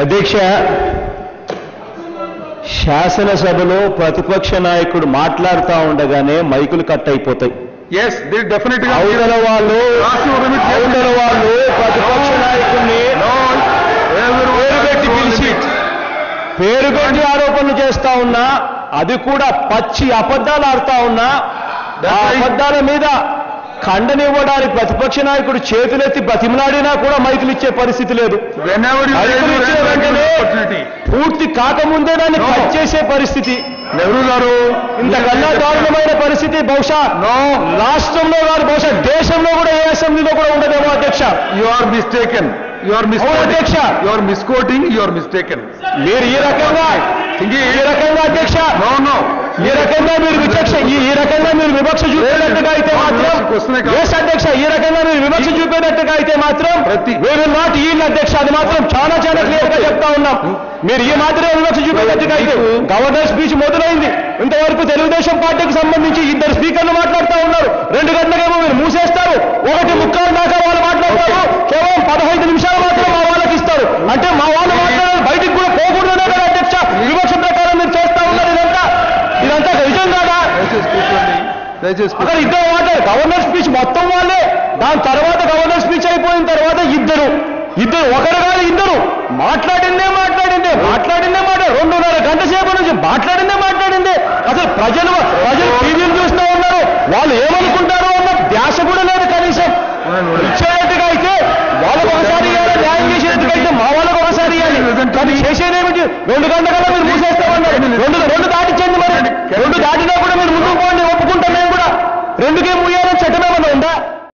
అధ్యక్ష, శాసనసభలో ప్రతిపక్ష నాయకుడు మాట్లాడుతూ ఉండగానే మైకులు కట్ అయిపోతాయి. అవతల వాళ్ళు ప్రతిపక్ష నాయకుడిని పేరుపెట్టి ఆరోపణలు చేస్తా ఉన్నా, అది కూడా పచ్చి అబద్ధాలు ఆడుతా ఉన్నా, ఆ అబద్ధాల మీద ఖండనివ్వడానికి ప్రతిపక్ష నాయకుడు చేతులెత్తి బతిమలాడినా కూడా మైకులు ఇచ్చే పరిస్థితి లేదు. పూర్తి కాకముందే దాన్ని కట్ చేసే పరిస్థితి. నెహ్రూ గారు, ఇంతకన్నా దారుణమైన పరిస్థితి బహుశా రాష్ట్రంలో కాదు, బహుశా దేశంలో కూడా ఏ అసెంబ్లీలో కూడా ఉండదేమో అధ్యక్ష. You are mistaken. అధ్యక్ష, you are misquoting. You are mistaken. మీరు ఈ రకంగా అధ్యక్ష, ఈ రకంగా మీరు వివక్ష చూపేటట్టుగా అయితే మాత్రం, అధ్యక్ష, ఈ రకంగా మీరు వివక్ష చూపేటట్టుగా అయితే మాత్రం నాట్ ఈ అధ్యక్ష, అది మాత్రం చాలా క్లియర్ గా చెప్తా ఉన్నాం. మీరు ఈ మాత్రమే వివక్ష చూపేటట్టుగా అయితే గవర్నర్ స్పీచ్ మొదలైంది. ఇంతవరకు తెలుగుదేశం పార్టీకి సంబంధించి 2 స్పీకర్లు మాట్లాడుతూ ఉన్నారు. 2 గంటలకేమో మీరు మూసేస్తారు, 1:45 దాకా వాళ్ళు మాట్లాడతారు. కేవలం 15 నిమిషాలు మాత్రం మా వాళ్ళకి ఇస్తారు. అంటే మా వాళ్ళు మాట్లాడాలి, బయటికి కూడా పోకూడదనే కదా అధ్యక్ష వివక్ష ప్రకారం మీరు చేస్తా ఉన్నారు. ఇదంతా నిజం కాదా? అక్కడ ఇద్దరు మాట్లాడారు. గవర్నర్ స్పీచ్ మొత్తం వాళ్ళే, దాని తర్వాత గవర్నర్ స్పీచ్ అయిపోయిన తర్వాత ఇద్దరు ఒకరు కాదు ఇద్దరు మాట్లాడిందే 2.5 గంట సేపు నుంచి మాట్లాడిందే. అసలు ప్రజలు టీవీలు చూస్తూ ఉన్నారు, వాళ్ళు ఏమనుకుంటారో అన్న ధ్యాస కూడా లేదు. కనీసం ఇచ్చేటట్టుగా అయితే వాళ్ళకు ఒకసారి ఇవ్వాలి, న్యాయం చేసేటట్టుగా అయితే మా వాళ్ళకు ఒకసారి ఇవ్వాలి. కానీ చేసేదేమిటి? 2 గంటల కల్లా మీరు మూసేస్తామన్నారు. 2 దాటించండి, మరి 2 దాటి